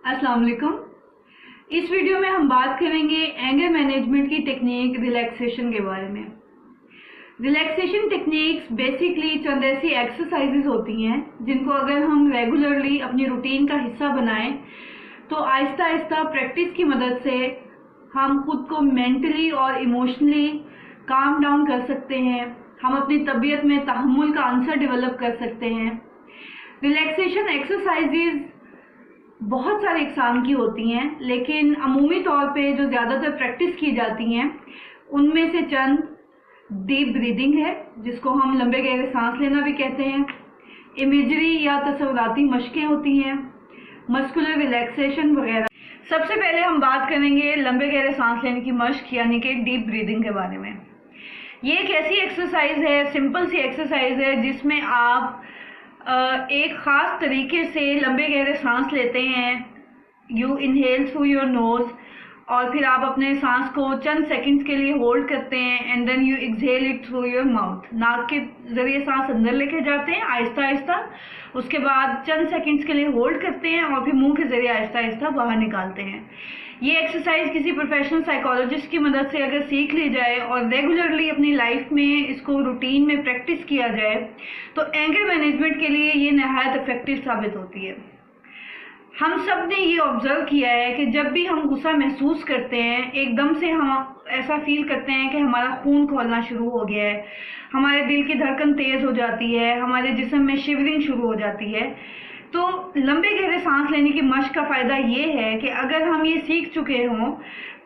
अस्सलाम वालेकुम। इस वीडियो में हम बात करेंगे एंगर मैनेजमेंट की टेक्निक रिलैक्सेशन के बारे में। रिलैक्सेशन टेक्निक्स बेसिकली चंद ऐसी एक्सरसाइजेज होती हैं जिनको अगर हम रेगुलरली अपनी रूटीन का हिस्सा बनाएं तो आहिस्ता आहिस्ता प्रैक्टिस की मदद से हम खुद को मेंटली और इमोशनली काम डाउन कर सकते हैं। हम अपनी तबीयत में तहम्मुल का आंसर डेवलप कर सकते हैं। रिलैक्सेशन एक्सरसाइजेज बहुत सारे इकसाम की होती हैं, लेकिन अमूमी तौर पे जो ज़्यादातर प्रैक्टिस की जाती हैं उनमें से चंद डीप ब्रीदिंग है, जिसको हम लंबे गहरे सांस लेना भी कहते हैं। इमेजरी या तस्वुराती मशकें होती हैं, मस्कुलर रिलैक्सेशन वगैरह। सबसे पहले हम बात करेंगे लंबे गहरे सांस लेने की मश्क यानी कि डीप ब्रीदिंग के बारे में। ये एक ऐसी एक्सरसाइज है, सिंपल सी एक्सरसाइज है, जिसमें आप एक ख़ास तरीके से लंबे गहरे सांस लेते हैं। You inhale through your nose और फिर आप अपने सांस को चंद सेकंड्स के लिए होल्ड करते हैं and then you exhale it through your mouth. नाक के ज़रिए सांस अंदर लेके जाते हैं आहिस्ता आहिस्ता, उसके बाद चंद सेकंड्स के लिए होल्ड करते हैं और फिर मुंह के ज़रिए आहिस्ता आहिस्ता बाहर निकालते हैं। ये एक्सरसाइज किसी प्रोफेशनल साइकोलॉजिस्ट की मदद से अगर सीख ली जाए और रेगुलरली अपनी लाइफ में इसको रूटीन में प्रैक्टिस किया जाए तो एंगर मैनेजमेंट के लिए ये नहायत इफेक्टिव साबित होती है। हम सब ने ये ऑब्जर्व किया है कि जब भी हम गुस्सा महसूस करते हैं एकदम से हम ऐसा फील करते हैं कि हमारा खून खौलना शुरू हो गया है, हमारे दिल की धड़कन तेज़ हो जाती है, हमारे जिस्म में शिवरिंग शुरू हो जाती है। तो लंबे गहरे सांस लेने की मश्क का फ़ायदा ये है कि अगर हम ये सीख चुके हों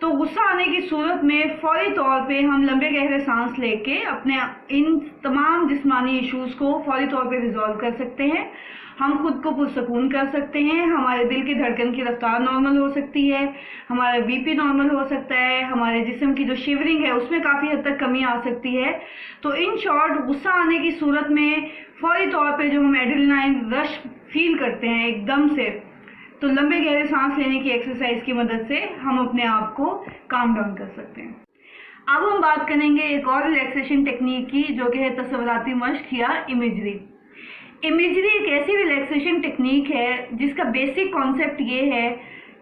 तो गुस्सा आने की सूरत में फौरी तौर पे हम लंबे गहरे सांस लेके अपने इन तमाम जिस्मानी इश्यूज़ को फौरी तौर पे रिजॉल्व कर सकते हैं। हम खुद को पुरसकून कर सकते हैं, हमारे दिल की धड़कन की रफ्तार नॉर्मल हो सकती है, हमारा बीपी नॉर्मल हो सकता है, हमारे जिस्म की जो शिवरिंग है उसमें काफ़ी हद तक कमी आ सकती है। तो इन शॉर्ट गुस्सा आने की सूरत में फौरी तौर पे जो हम एड्रेनलाइन रश फील करते हैं एकदम से, तो लंबे गहरे सांस लेने की एक्सरसाइज की मदद से हम अपने आप को काम डाउन कर सकते हैं। अब हम बात करेंगे एक और रिलैक्सेशन टेक्निक की, जो कि है तस्वुराती मश्क या इमेजरी। इमेजरी एक ऐसी रिलैक्सेशन टेक्निक है जिसका बेसिक कॉन्सेप्ट ये है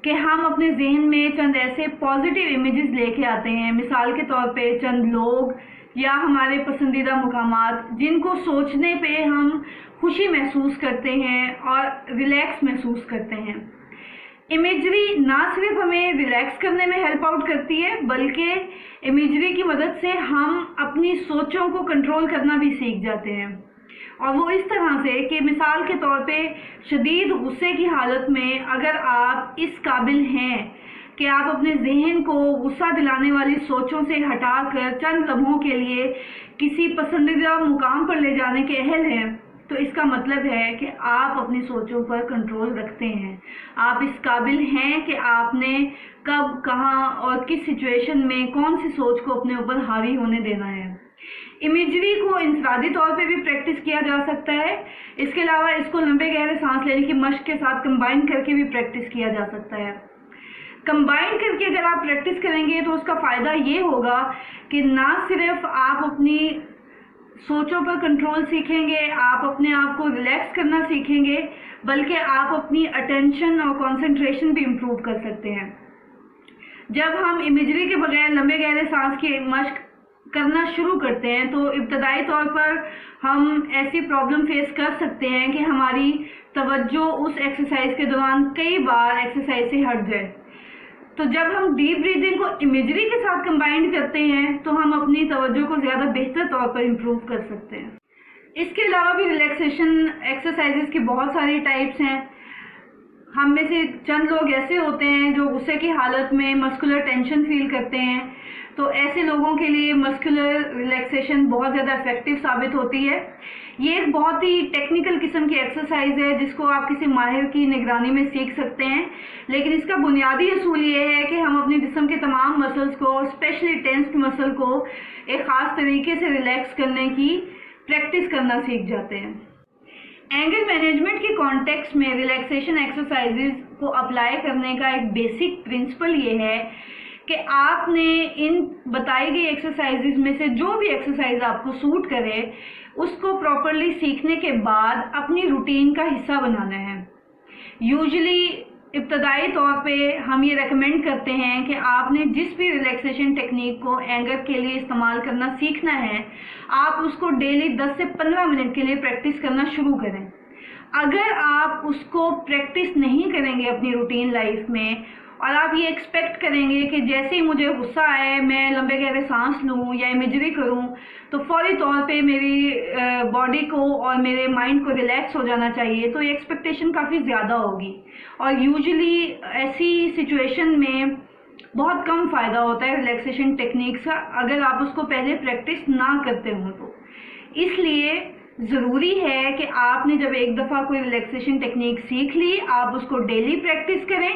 कि हम अपने जहन में चंद ऐसे पॉजिटिव इमेजेस लेके आते हैं, मिसाल के तौर पे चंद लोग या हमारे पसंदीदा मुकामात जिनको सोचने पे हम खुशी महसूस करते हैं और रिलैक्स महसूस करते हैं। इमेजरी ना सिर्फ हमें रिलैक्स करने में हेल्प आउट करती है, बल्कि इमेजरी की मदद से हम अपनी सोचों को कंट्रोल करना भी सीख जाते हैं। और वो इस तरह से कि मिसाल के तौर पे शदीद गुस्से की हालत में अगर आप इस काबिल हैं कि आप अपने जहन को गुस्सा दिलाने वाली सोचों से हटाकर चंद लम्हों के लिए किसी पसंदीदा मुकाम पर ले जाने के अहल हैं, तो इसका मतलब है कि आप अपनी सोचों पर कंट्रोल रखते हैं। आप इस काबिल हैं कि आपने कब, कहाँ और किस सिचुएशन में कौन सी सोच को अपने ऊपर हावी होने देना है। इमेजरी को इंफरादी तौर पे भी प्रैक्टिस किया जा सकता है। इसके अलावा इसको लंबे गहरे सांस लेने की मश्क के साथ कंबाइन करके भी प्रैक्टिस किया जा सकता है। कंबाइन करके अगर आप प्रैक्टिस करेंगे तो उसका फ़ायदा ये होगा कि ना सिर्फ आप अपनी सोचों पर कंट्रोल सीखेंगे, आप अपने आप को रिलैक्स करना सीखेंगे, बल्कि आप अपनी अटेंशन और कंसंट्रेशन भी इम्प्रूव कर सकते हैं। जब हम इमेजरी के बगैर लंबे गहरे सांस की मश्क करना शुरू करते हैं तो इब्तदाई तौर पर हम ऐसी प्रॉब्लम फेस कर सकते हैं कि हमारी तवज्जो उस एक्सरसाइज के दौरान कई बार एक्सरसाइज से हट जाए। तो जब हम डीप ब्रीदिंग को इमेजरी के साथ कंबाइन करते हैं तो हम अपनी तवज्जो को ज़्यादा बेहतर तौर पर इम्प्रूव कर सकते हैं। इसके अलावा भी रिलैक्सेशन एक्सरसाइजेस की बहुत सारी टाइप्स हैं। हम में से चंद लोग ऐसे होते हैं जो गुस्से की हालत में मस्कुलर टेंशन फील करते हैं, तो ऐसे लोगों के लिए मस्कुलर रिलैक्सेशन बहुत ज़्यादा इफेक्टिव साबित होती है। ये एक बहुत ही टेक्निकल किस्म की एक्सरसाइज है जिसको आप किसी माहिर की निगरानी में सीख सकते हैं, लेकिन इसका बुनियादी असूल ये है कि हम अपने जिस्म के तमाम मसल्स को, स्पेशली टेंस्ड मसल को एक ख़ास तरीके से रिलैक्स करने की प्रैक्टिस करना सीख जाते हैं। एंगर मैनेजमेंट के कॉन्टेक्स्ट में रिलैक्सेशन एक्सरसाइजेज को अप्लाई करने का एक बेसिक प्रिंसिपल ये है कि आपने इन बताई गई एक्सरसाइजेज में से जो भी एक्सरसाइज आपको सूट करे उसको प्रॉपरली सीखने के बाद अपनी रूटीन का हिस्सा बनाना है। यूजुअली ابتدائی طور پہ ہم یہ ریکمینڈ کرتے ہیں کہ آپ نے جس بھی ریلیکسیشن ٹیکنیک کو اینگر کے لیے استعمال کرنا سیکھنا ہے، آپ اس کو ڈیلی 10 سے 15 منٹ کے لیے پریکٹس کرنا شروع کریں۔ اگر آپ اس کو پریکٹس نہیں کریں گے اپنی روٹین لائف میں، اور آپ یہ ایکسپیکٹ کریں گے کہ جیسے ہی مجھے غصہ آئے میں لمبے گہرے سانس لوں یا امیجری کروں تو فوری طور پہ میری باڈی کو اور میرے مائنڈ کو ریلیکس ہو جانا چاہیے، تو یہ ایکسپیکٹیشن کافی زیادہ ہوگی، اور یوزلی ایسی سچویشن میں بہت کم فائدہ ہوتا ہے ریلیکسیشن ٹیکنیکس کا اگر آپ اس کو پہلے پریکٹس نہ کرتے ہوں تو۔ اس لیے ضروری ہے کہ آپ نے جب ایک دفعہ کوئی ریلیکسیشن ٹیکنیک سیکھ لی، آپ اس کو ڈیلی پریکٹس کریں۔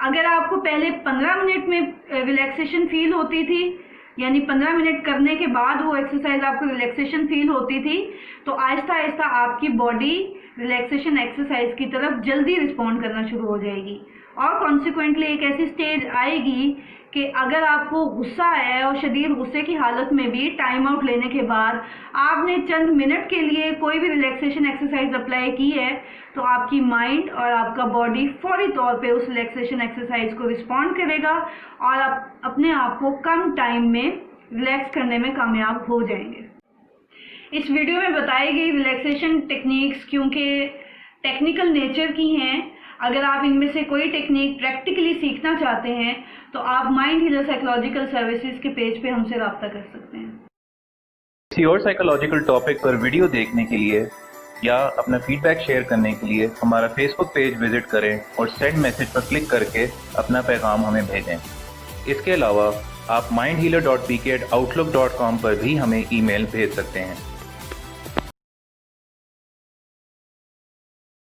اگر آپ کو پہلے 15 منٹ میں ریلیکسیشن فیل ہوتی تھی، یعنی 15 منٹ کرنے کے بعد وہ ایکسرسائز آپ کو ریلیکسیشن فیل ہوتی تھی، تو آہستہ آہستہ آپ کی باڈی ریلیکسیشن ایکسرسائز کی طرف جلدی رسپونڈ کرنا شروع ہو جائے گی، اور کانسیکوینٹلی ایک ایسی سٹیج آئے گی کہ اگر آپ کو غصہ ہے اور شدید غصے کی حالت میں بھی ٹائم آؤٹ لینے کے بعد آپ نے چند منٹ کے لیے کوئی بھی ریلیکسیشن ایکسرسائز اپلائی کی ہے، تو آپ کی مائنڈ اور آپ کا باڈی فوری طور پہ اس ریلیکسیشن ایکسرسائز کو رسپونڈ کرے گا، اور آپ اپنے آپ کو کم ٹائم میں ریلیکس کرنے میں کامیاب ہو جائیں گے۔ اس ویڈیو میں بتائی گئی ریلیکسیشن ٹیکنیکس کیونکہ ٹیکنیکل نیچر کی ہیں، اگر آپ ان میں سے کوئی ٹیکنیک پریکٹیکلی سیکھنا چاہتے ہیں تو آپ مائنڈ ہیلر سائیکولوجیکل سروسز کے پیج پہ ہم سے رابطہ کر سکتے ہیں۔ کسی اور سائیکولوجیکل ٹاپک پر ویڈیو دیکھنے کے لیے یا اپنا فیڈ بیک شیئر کرنے کے لیے ہمارا فیس بک پیج وزٹ کریں اور سینڈ میسج پر کلک کر کے اپنا پیغام ہمیں بھیجیں۔ اس کے علاوہ آپ mindhealer.pk@outlook.com پر بھی ہمیں ای میل بھیج سکتے ہیں۔